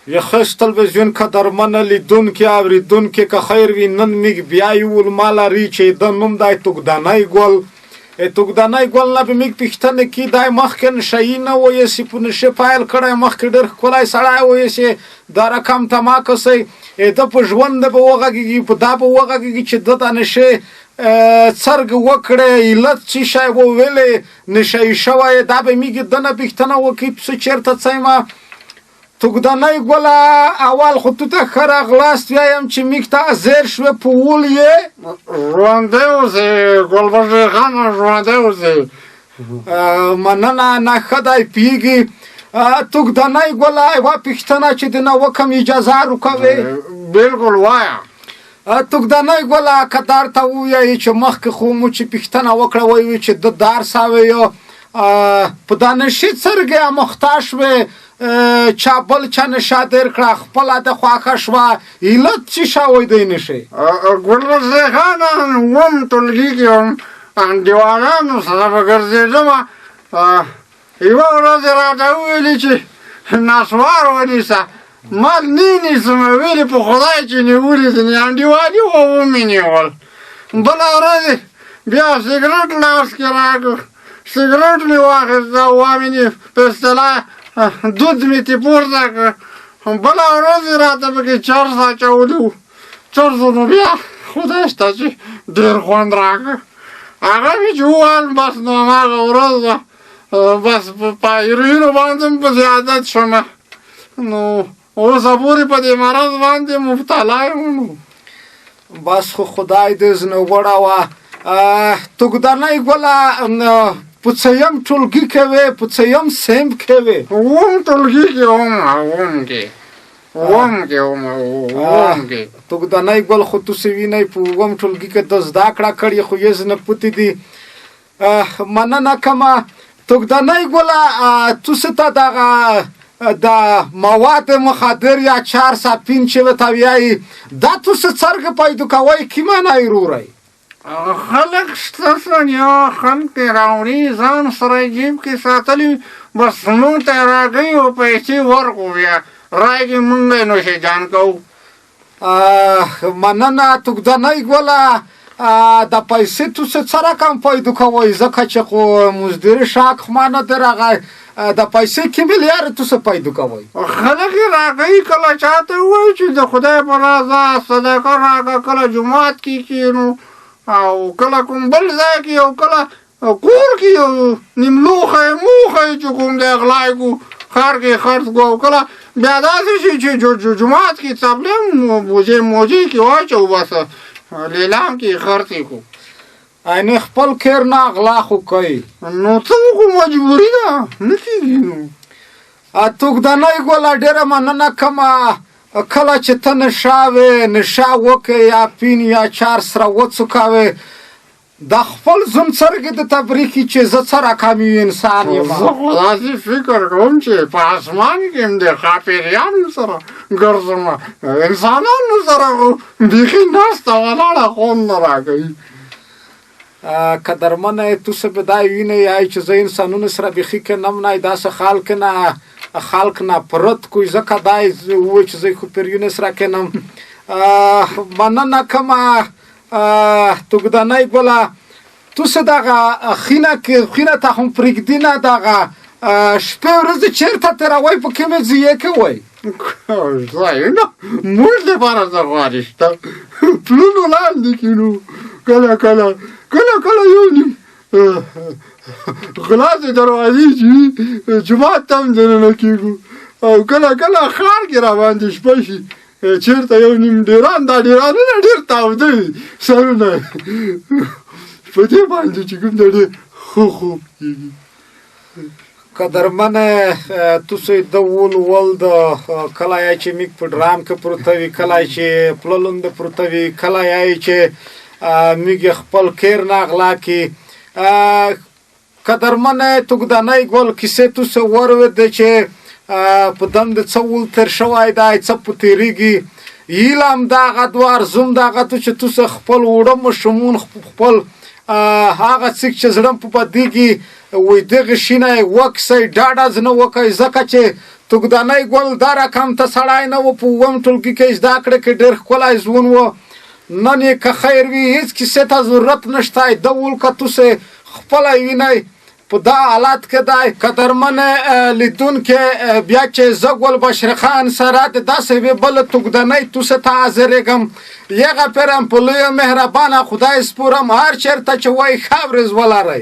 یخص تلویزیون قدرمنه لیدونکي اورېدونکي که خیر وي نن میږ بیا یو ما لري چې د نوم دی توګدانی ګل توګدانی ګل نه به میږ پوښتنه کې دی مخکې نشهیي نه ویسي په نشه پیل کړی مخکې ډېر ښکلی سړی ویسي دا رقم تماکسئ د په ژوند به وغږېږي په دا به وغږېږي چې ده د نشې څرګ وکړی علت څه شی وویلې نشهیي شوی دا به میږ دنه پوښتنه وکړي پسه چېرته څیمه توګدانی ګله اول خو تو ته ښه راغلاست وایم چې میږ ته زیر شوې په ول یې ژوندی اوسې ګلبشرې خانه ژوندی اوسې مننه نه ښه دی پوهېږي توګدانی ګله یوه پوښتنه چې دنه وکړم اجازه راکوې بلکل وایه توګدانی ګله که درته ووایي چې مخکې خو مو چې پوښتنه وکړه ویې چې ده درس اویو په دا نشي څرګې اموخته شوې چا بل چا نشه در کړه خپله د خوښه شوه علت څه شوی دی نشي ګلبشرې خانه اووم ټولګي کې وم انډیوالانو سره به ګرځېدمه یوه ورځ یې راته وویلې چې نسوار ونیسه ما نه نیسم ویلې په خدای چې نیولي ځینې انډیوالي ومې نیول بله ورځ بیا سګرټ لاس کې راکړ سګرټ مې واخېسته وامې په اصطلاح دود مې ترې پورته کړ بله ورځ یې راته پکې چرس اچولی و چرسو نو بیا خدای شته چې ډېر خوند راکړ هغه مې چې وویل بس نو هماغه ورځ ده بس په هیروینو باندې م پسې عادت شومه نو اوسه پورې په دې مرض باندې مبتلا یم نو بس خو خدای دې زنه وړوه توګدانی ګله په څیم ټولګي کې وې په څیم صنف کې وې اووم ټولګي کې وم اووم کې توګدانی ګل خو تاسې وینئ په اووم ټولګي کې د زده کړه کړې خو یې زنه پوتې دي مننه کومه توګدانی ګله تاسې ته دغه د مواد مخدر یا چار ساپین چې ورته وایي دا تاسې څرګه پیدا کوئ کې معنی وروری خلک شته یا خلک یې راوړي ځان سره یې جیب کې ساتلي بس موږ ته یې راکوي او پیسې ورکړو بیا رایې موږ یې نوشي جان کوو مننه توګدانی ګله د پیسې تاسې څه رقم پیدا کوئ ځکه چې خو مزدوري شاک خو ما نه دی راغی د پیسې کومې لارې تاسې پیدا کوئ خلک یې راکوي کله چاته ووایي چې د خدای په رضا صدقه راکړه کله جومات کې کښېنو او کله کوم بل ځای کې او کله کور کې یو نیم لوښی موښی چې کوم دی غلا یې کړو ښار کې خرڅ کړو او کله بیا داسې شي چې جومات کې څپلۍ بوجۍ موجۍ کې واچوو بس لیلام کې خرڅ یې کړو یعنې خپل کیر نه غلا خو کوي نو څه وکړو مجبوري ده نه کېږي نو توګدانی ګله ډېره مننه کومه کله چې ته نشه وې نشه وکړې یا پین یا چار سره وڅکوې د خپل زوم څرګې د تبریکي چې زه څه رقم انسان یم زه خو داسې فکر کوم چې په اسمان کې هم د ښاپېریانو سره ګرځم انسانانو سره خو بیخي ناسته ولاړه خوند نه راکوي قدرمنه تاسې به دا وینئ چې زه انسانونو سره بیخي کنم نه داسې خلق نه پرت کوی ځکه دا ووایي چې زه خو پریونه سره کنم مننه کومه توګدانی ګله تاسې دغه خینه ته هم پرېږدي نه دغه شپې ورځې چېرته تېروئ په کومې ځایې کې وئ ځایونه موږ لپاره څه غواړي شته پلونو لاندې کښېنو کله یو نیم خلاصې دروازې چې وي جومات ته هم دننه کېږو او کله ښار کې راباندې شپه شي چېرته یو نیم ډېران دا ډېرانونه ډېر تاوده وي سرونه په دې باندې چې کوم دی ډېر ښه خوب کېږي قدرمنه تاسې د ول د کله یې چې میږ په ډرام کې پروته وي کله یې چې پللونده پروته وي کله یې چې میږ خپل کیر نه غلا کړي قدرمنه توګدانی ګل کیسې تاسې واورېدې چې په دم د څه ول تېر شوی دی څه په تېرېږي هیله همدغه ده ارزو همدغه ده چې تاسې خپل اوړه ماشومان خپل هغه څوک چې زړه په بدیږي وایي دغه شي نه یې وکسئ ډاډه ځنه وکئ ځکه چې تګدانی ګل دا رقم ته سړی نه و په اووم ټولګي کې زده کړې کې ډېر ښکلی ځوان و نن یې که خیر وي هېڅ کیسې ته ضرورت نشته د ول که تاسې خپله وینئ په دا حالت کې دی قدرمن لیدونکي بیا چې زه ګل بشر خان سره د داسې یوې بله تګدنۍ توسې ته حاضرېږم یغه پرم په لویه مهربانه خدای سپورم هر چېرته چې وایي ښه ورځ ولرئ